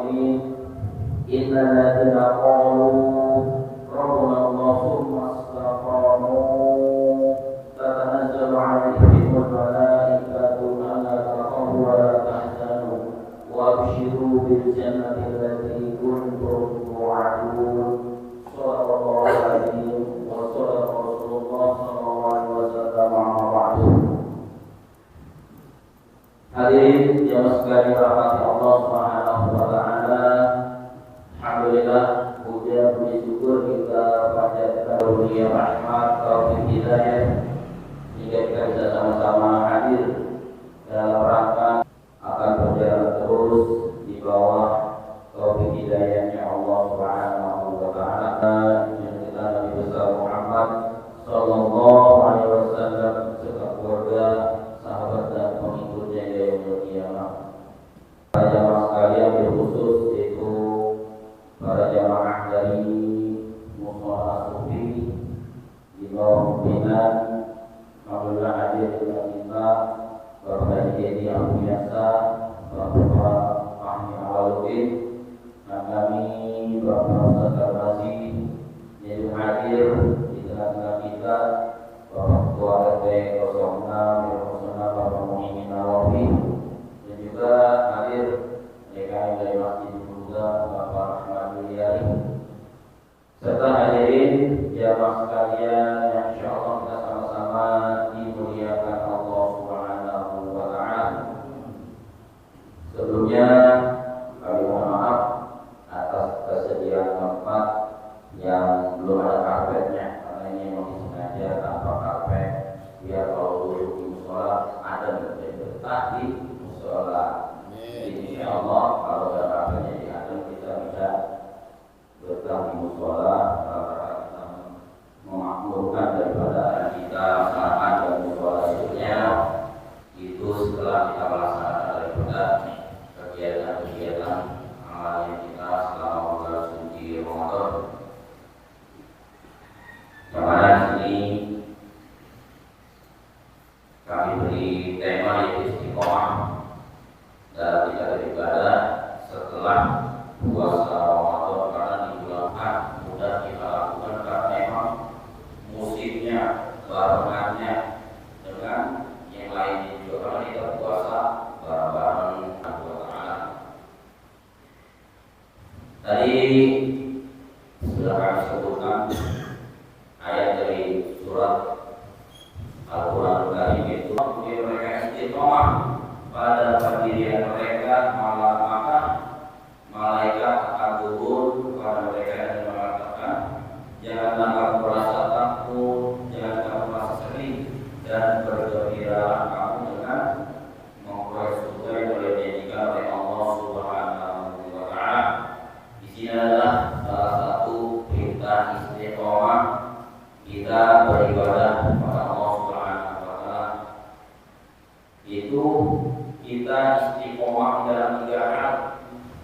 الرجيم إن الذين قالوا ربنا الله ثم استقاموا تتنزل عليهم الملائكة ألا تخافوا ولا تحزنوا وأبشروا بالجنة التي كنتم توعدون. صدق الله العظيم وصدق رسول الله صلى الله عليه وسلم. Amma ba'du. Hadirin yang sekalian dirahmati Allah Subhanahu wa taala. Alhamdulillah, puja puji syukur kita panjatkan karunia rahmat taufik hidayah hingga kita bisa sama-sama hadir dalam rangka akan berjalan terus di bawah taufik hidayahnya Allah Subhanahu wa taala. Yang kita Nabi besar Muhammad sallallahu alaihi wasallam serta keluarga, sahabat dan pengikutnya hingga yaumul qiyamah. Para jamaah sekalian, berkhusus yaitu para jamaah dari Mushola Sufi di bawah pimpinan Alhamdulillah hadir dengan kita Bapak Haji Edi Abu Yasa, Bapak Fahmi Awaludin, dan kami Bapak Ustaz Al-Masih yang juga hadir di tengah-tengah kita, Bapak Ketua RT 06 Bapak Muhyiddin Nawawi, dan juga hadir DKM dari Masjid Buddha Bapak Ahmad Yuliari, serta hadirin jamaah sekalian yang insyaallah kita sama-sama dimuliakan Allah Subhanahu wa taala. Sebelumnya kami mohon maaf atas kesediaan tempat yang belum ada karpetnya, karena ini memang sengaja tanpa karpet biar kalau duduk di musola ada menjadi betah di musola. Insyaallah kalau ada karpetnya di adem kita bisa betah di musola, kita memakmurkan daripada kita saat dan musola itu setelah kita melaksanakan daripada kegiatan-kegiatan amal yang kita selama bulan suci Ramadan. Kemarin ini kami beri tema yaitu istiqomah dalam kita beribadah setelah puasa Ramadan, karena di bulan mudah kita lakukan karena memang musimnya barengannya dengan yang lainnya juga, karena kita puasa bareng-bareng Allah Ta'ala. Tadi sudah kami sebutkan ayat dari surat Al-Quran Karim itu, mereka istiqomah pada pendirian mereka, maka malaikat akan turun kepada mereka dan mengatakan, janganlah kamu merasa takut, jangan kamu merasa sedih, dan bergembiralah kamu dengan memperoleh surga yang telah dijanjikan oleh Allah Subhanahu wa taala. Di sini adalah salah satu perintah istiqomah kita beribadah kepada Allah Subhanahu wa taala, itu kita istiqomah dalam 3 hal.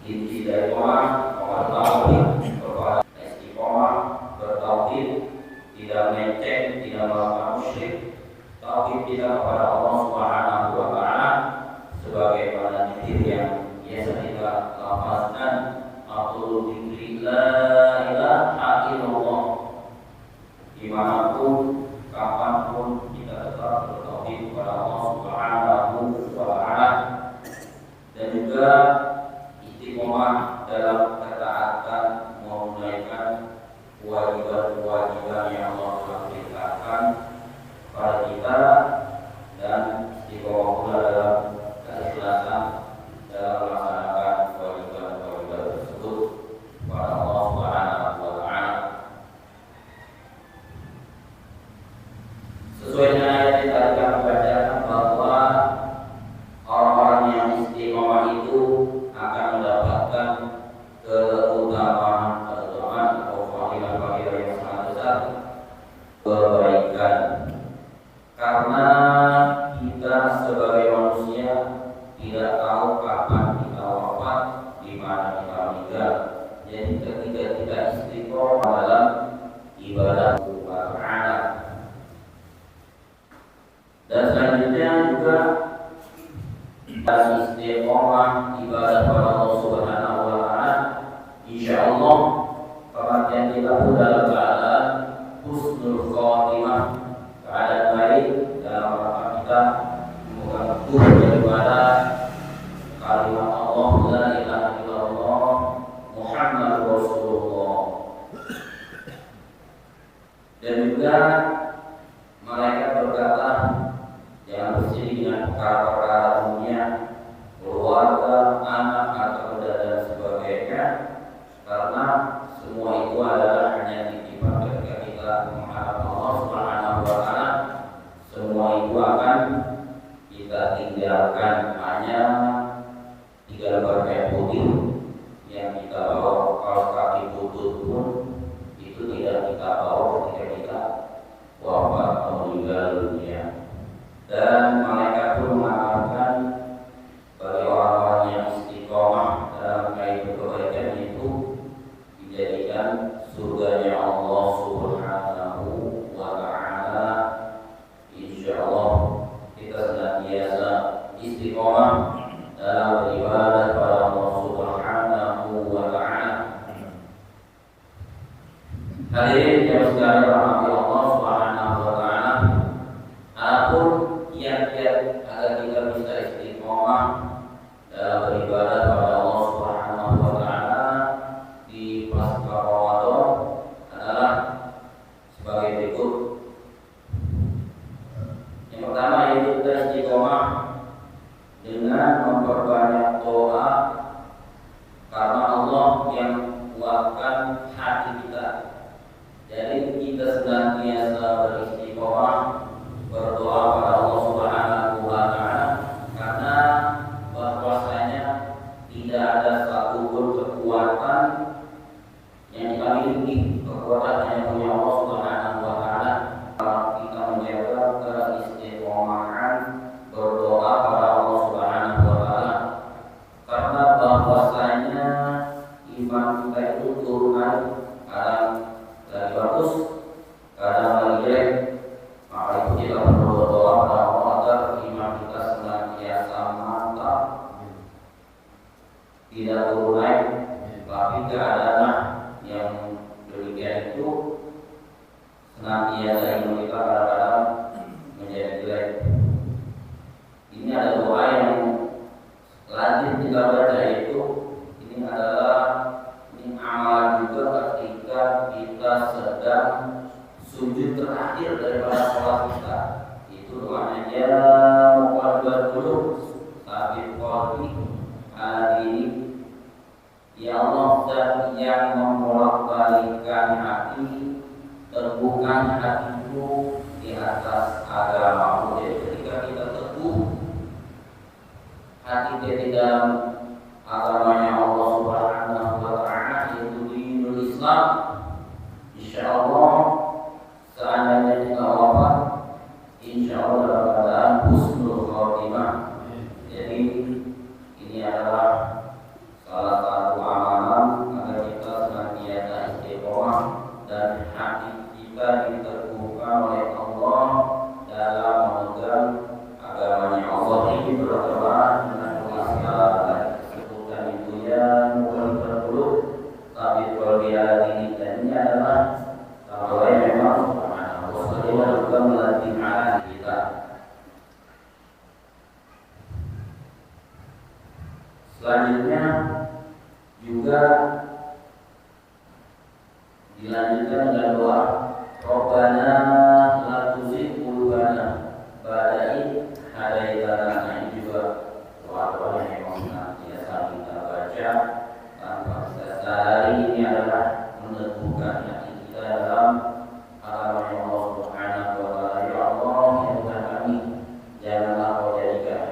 Istiqomah bertauhid kepada istiqomah bertauhid, tidak melenceng, tidak melakukan musyrik, tauhid kita kepada Allah Subhanahu wa taala sebagai pada zikir yang biasa kita lafazkan, aqulu dzikri la ilaha illallah. Dimanapun, kapanpun kita tetap bertauhid kepada Allah Subhanahu wa taala, dan juga istiqomah dalam ketaatan menunaikan kewajiban-kewajiban yang Allah telah perintahkan pada kita, dan istiqomah pula dalam keikhlasan dalam melaksanakan kewajiban-kewajiban tersebut kepada Allah Subhanahu wa taala. Sesuai dengan ayat yang tadi kami bacakan bahwa orang-orang yang istiqomah itu akan mendapatkan keutamaan atau fadilah-fadilah yang sangat besar, kebaikan. Karena kita sebagai manusia tidak tahu kapan kita wafat, di mana kita meninggal. Jadi ketika kita istiqomah dalam ibadah kepada, dan selanjutnya juga istiqomah ibadah kepada Allah Subhanahu wa taala Allah la ilaha illallah Muhammad Rasulullah. Dan juga mereka berkata jangan bersedih dengan perkara-perkara dunia, keluarga, anak atau dan sebagainya, karena semua itu adalah hanya titipan ketika kita menghadap Allah Subhanahu wa taala. Semua itu akan kita tinggalkan, hanya 3 lembar kain putih yang kita bawa. Kaos kaki butut pun itu tidak kita bawa ketika kita wafat atau meninggal dunia. Dan malaikat pun mengatakan bagi orang-orang yang istiqomah dalam kaitan kebaikan itu dijadikan surganya Allah Subhanahu wa taala. Insyaallah kita senantiasa istiqomah dalam beribadah kepada Allah Subhanahu wa taala. Hadirin yang sekalian rahmati Allah Subhanahu wa taala, apapun kiat-kiat agar kita bisa istiqomah dalam beribadah kepada Allah Subhanahu wa taala di pasca Ramadan adalah sebagai berikut. Yang pertama yaitu kita istiqomah dengan memperbanyak doa, karena Allah yang kuatkan hati kita. Jadi kita senantiasa beristiqomah berdoa kepada Allah Subhanahu wa taala, karena bahwasanya tidak ada satupun kekuatan yang kita miliki, kekuatan yang punya Allah Subhanahu wa taala. Kita menjaga keistiqomahan berdoa kepada Allah Subhanahu wa taala, karena bahwasanya iman kita itu turun naik, kadang lagi bagus, kadang lagi jelek. Maka itu kita perlu berdoa kepada Allah agar iman kita senantiasa mantap, tidak turun naik. Tapi keadaan yang demikian itu senantiasa iman kita kadang-kadang menjadi jelek. Ini ada doa yang lazim kita baca, itu ini adalah amalan juga ketika kita sedang sujud terakhir daripada sholat kita. Itu doanya ya muqallibal qulub tsabbit qalbi ala dinik. Ya Allah, Zat yang membolak-balikkan hati, teguhkan hatiku di atas agama-Mu. Jadi ketika kita teguh hati kita di dalam agamanya Allah Subhanahu wa taala, yaitu dinul Islam, insyaallah seandainya kita wafat, insyaallah dalam keadaan husnul khotimah. Jadi ini adalah salah satu amalan agar kita senantiasa istiqomah dan hati kita diteguhkan oleh Allah dalam memegang agamanya Allah. Ini berdoa dengan segala sebutan itu ya muqallibal qulub tsabbit qalbi ala dinik. Dan ini adalah doa yang memang Allah juga melatih hati kita. Selanjutnya juga dilanjutkan dengan doa Rabbana la tuzigh qulubana ba'da idh hadaitana. Ini juga doa-doa yang memang senantiasa kita baca tanpa kita sadari. Ini adalah meneguhkan hati kita dalam agama Allah Subhanahu wa taala. Ya Allah, ya Tuhan kami, janganlah Kau jadikan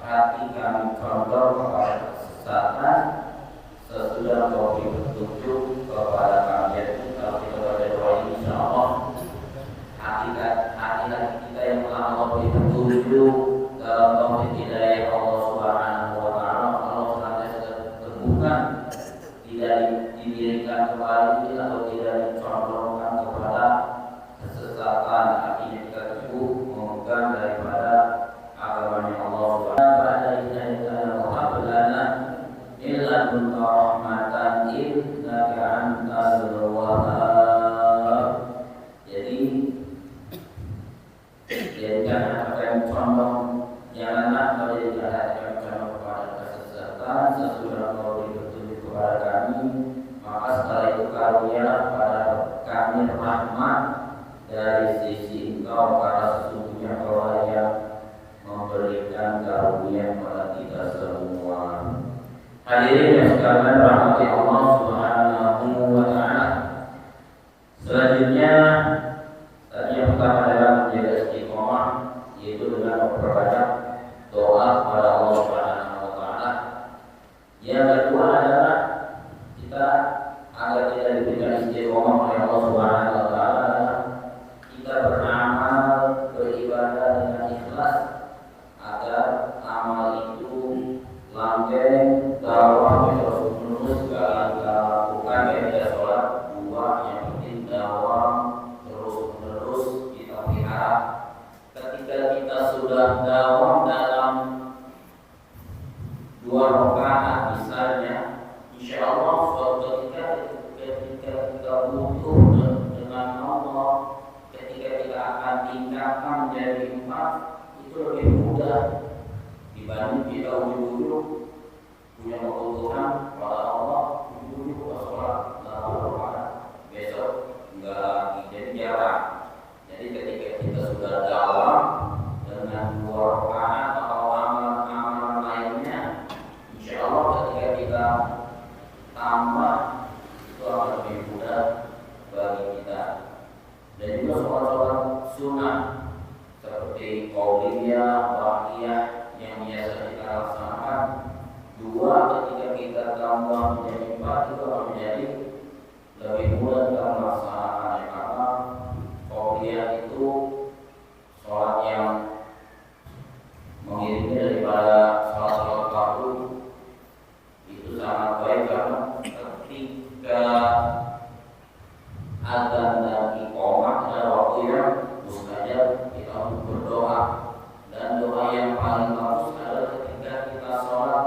hati kami condong kepada kesesatan sesudah Kau beri petunjuk kepada kami. Jadi kalau kita baca doa ini, insyaallah hati kita yang telah Allah beri petunjuk dalam taufik hidayah Allah Subhanahu wa taala, Allah senantiasa teguhkan, tidak didirikan kembali atau tidak dicondongkan kepada kesesatan. Artinya kita cukup memegang daripada agamanya Allah Subhanahu wa taala. Illa kunta rahmatan innaka antal wahhab. Jadi jadikan hati kami condong, janganlah menjadikan hati kami condong kepada kesesatan, katakan sesudah Engkau beri petunjuk kepada kami, maka setelah itu karunia pada kami rahmat dari sisi Engkau, karena sesungguhnya Engkau yang memberikan karunia kepada kita semua. Hadirin yang sekalian rahmati Allah Subhanahu wa taala. Selanjutnya tadi yang pertama adalah menjaga istiqomah, yaitu dengan memperbanyak doa kepada Allah Subhanahu wa taala. Yang kedua adalah kita agar tidak diberikan istiqomah oleh Allah Subhanahu wa taala, kita beramal beribadah dengan ikhlas agar amal itu langgeng dakwah terus menerus segala kita lakukan, yaitu sholat dua yang penting dakwah terus menerus kita pelihara. Ketika kita sudah dakwah dalam 2 rakaat misalnya, insya Allah suatu ketika kita butuh dengan Allah, ketika kita akan tingkatkan menjadi 4, itu lebih mudah dibanding kita ujung-ujung punya kebutuhan pada Allah, ujung-ujung kita sholat dalam rakaat besok enggak lagi, jadi jarang. Jadi ketika kita sudah dakwah dengan 2 rakaat atau amalan-amalan lainnya, insya Allah ketika kita tambah itu akan lebih mudah bagi kita. Dan juga sholat-sholat sunnah seperti qauliyah, ba'diyah yang biasa kita laksanakan, 2 ketika kita tambah menjadi 4 itu akan menjadi lebih mudah kita melaksanakannya, karena qauliyah itu sholat yang mengiringi daripada sholat fardu itu sangat baik, karena ketika azan dan iqamah adalah waktu yang mustajab kita untuk berdoa, dan doa yang paling bagus adalah ketika kita sholat,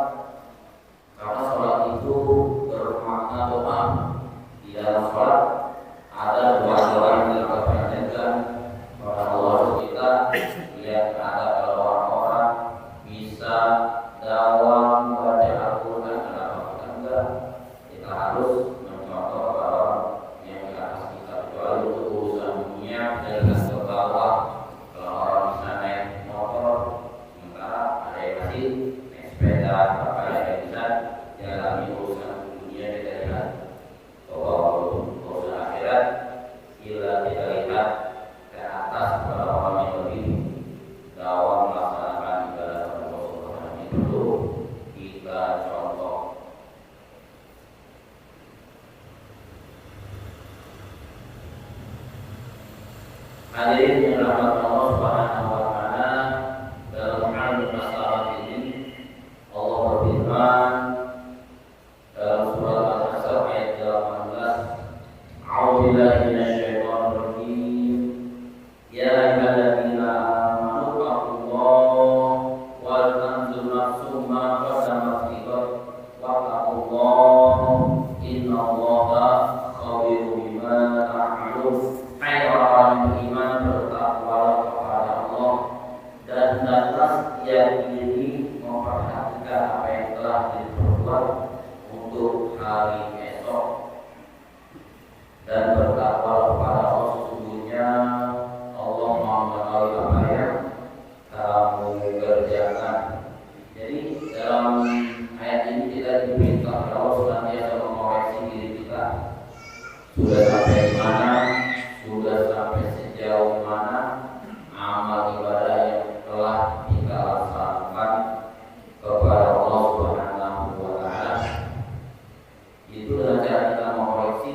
karena sholat itu bermakna doa. Di dalam sholat ada 2 doa yang kita panjatkan kepada Allah. Kita lihat ada kalau orang-orang bisa dakwah membaca Al-Quran, kenapa kita enggak? Kita harus mencontoh para orang yang di atas kita, kecuali untuk urusan dunia dengan berdakwah. Kalau orang bisa naik motor, sementara ada yang masih naik sepeda, maka yang bisa jalani urusan dunia kita lihat. Kalau urusan akhirat, bila kita lihat ke atas kepada orang yang lebih dakwah melaksanakan ibadah Allah Subhanahu itu perlu kita contoh. Hadirin yang dirahmati Allah Subhanahu wa taala, dalam hal masalah ini Allah berfirman dalam surat Al-Asr ayat 18, A'udzubillahi minasyaitonir rajim. Ya ayyuhalladzina amanu taqullaha wal tanzur nafsum ma qaddamat lighad wattaqullaha innallaha khabirum bima ta'malun. Hai orang beriman, bertakwalah kepada Allah dan hendaklah setiap diri memperhatikan apa yang telah diperbuat untuk hari esok, dan bertakwalah kepada Allah, sesungguhnya Allah Maha mengetahui apa yang kamu kerjakan. Jadi dalam ayat ini kita diperintah Allah senantiasa mengoreksi diri kita, sudah sampai di mana, sudah sampai sejauh mana amal ibadah yang telah kita laksanakan kepada Allah Subhanahu wa taala. Itu dengan cara kita mengoreksi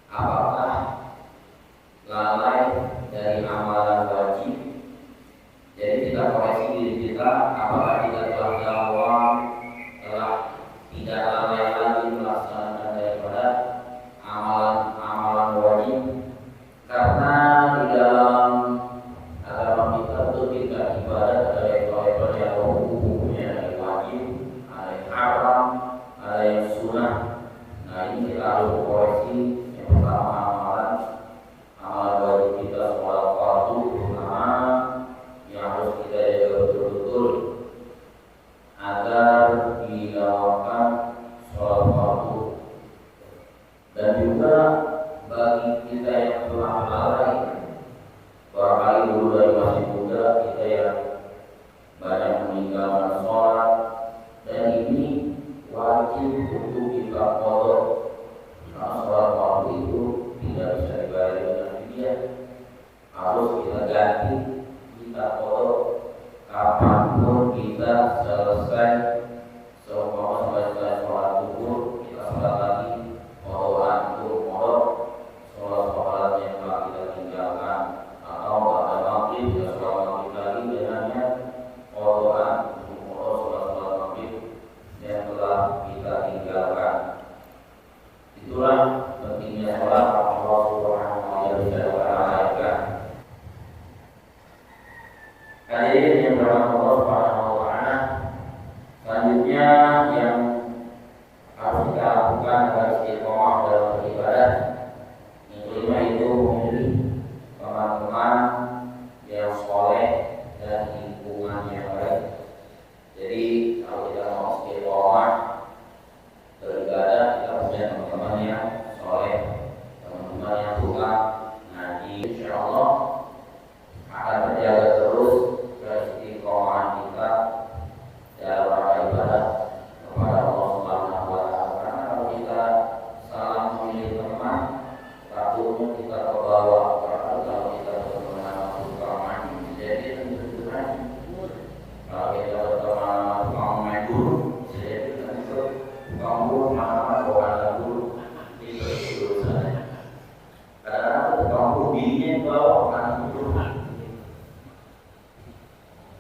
apakah lalai dari amalan wajib. Jadi kita koreksi diri kita, apakah kita telah dakwah, telah tidak lalai lagi melaksanakan daripada amalan-amalan wajib. Karena di dalam agama kita itu tidak ibadat ada level-level yang hukumnya, ada yang wajib, ada yang haram, ada yang sunnah. Nah ini kita harus koreksi. Yang pertama amalan wajib kita sholat fardu terutama yang harus kita jaga betul-betul agar wajib untuk kita kodok. Karena sholat waktu itu tidak bisa dibayar dengan dunia, harus kita ganti, kita kodok kapanpun kita selesai. Seumpama selesai sholat zuhur kita sholat lagi, kodokan untuk kodok sholat yang telah kita tinggalkan, atau pada maghrib kita sholat maghrib lagi dengannya kodokan untuk kodok sholat maghrib yang telah kita tinggalkan. Itulah pentingnya sholat Allah Subhanahu wa taala. Hadirin yang berahmat Allah Subhanahu wa taala, selanjutnya yang harus kita lakukan agar istiqomah dalam beribadah, yang kelima itu memilih teman-teman yang soleh dan lingkungan yang baik. Jadi kalau kita mau istiqomah beribadah, kita punya teman-teman yang soleh, teman-teman yang suka ngaji, insya Allah akan terjaga terus keistiqomahan kita dalam rangka ibadah kepada Allah Subhanahu wa taala. Karena kalau kita salah memilih teman, takutnya kita terbawa. Kalau kita berteman sama tukang main, jadi tentu-tentu. Kalau kita berteman sama tukang main dulu, jadi tentu kamu mana bawa dulu itu urusannya. Kadang-kadang kamu bininya bawa mana dulu.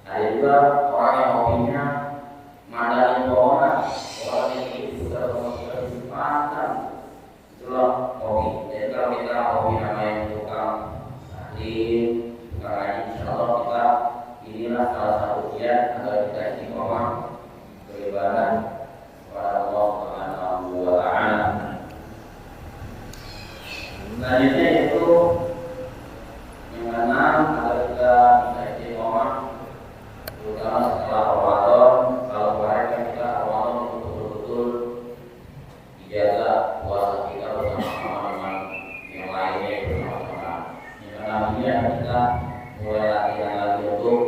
Ada juga orang yang hobinya mandangin orang yang itu sudah mantan, itulah hobi. Jadi kalau kita hobi nama yang tukang taklim, tukang ngaji, insya Allah kita inilah salah satu kiat agar kita istiqomah beribadah kepada Allah Subhanahu wa taala. Selanjutnya itu yang keenam, agar kita bisa istiqomah terutama setelah Ramadan. Kalau kemarin kan kita Ramadan untuk betul-betul dijaga puasa kita bersama-sama dengan yang lainnya bersama-sama. Yang keenamnya kita mulai latihan lagi untuk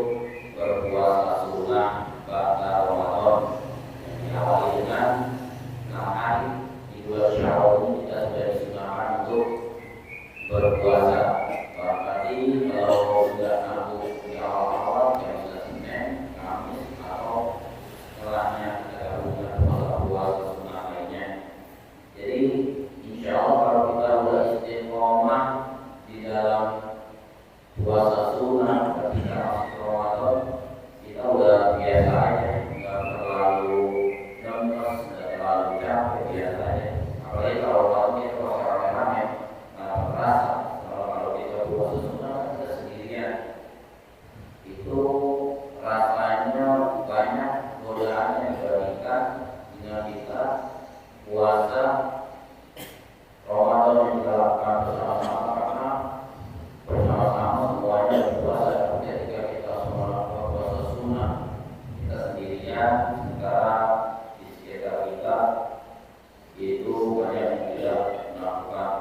berpuasa sunnah pada Ramadan. Diawali dengan 6 hari di bulan Syawal ini kita sudah disunahkan untuk berpuasa. Berarti kalau sudah mampu di awal-awal yang bisa Senin, Kamis, atau setelahnya kita gabungkan puasa sunnah lainnya. Jadi insya Allah kalau kita sudah istiqomah di dalam puasa sunnah ketika masuk Ramadan, kita udah biasa aja, nggak terlalu lemes, nggak terlalu capek, biasa aja. Apalagi kalau kita puasa rame-rame, nggak terasa. Kalau kita puasa sunnah kita sendirian, itu rasanya banyak godaannya dibandingkan dengan kita puasa Ramadan yang kita lakukan bersama-sama, karena bersama-sama semuanya berpuasa. Ketika kita semua lakukan puasa sunnah, kita sendirian, sementara di sekitar kita itu banyak yang tidak melakukan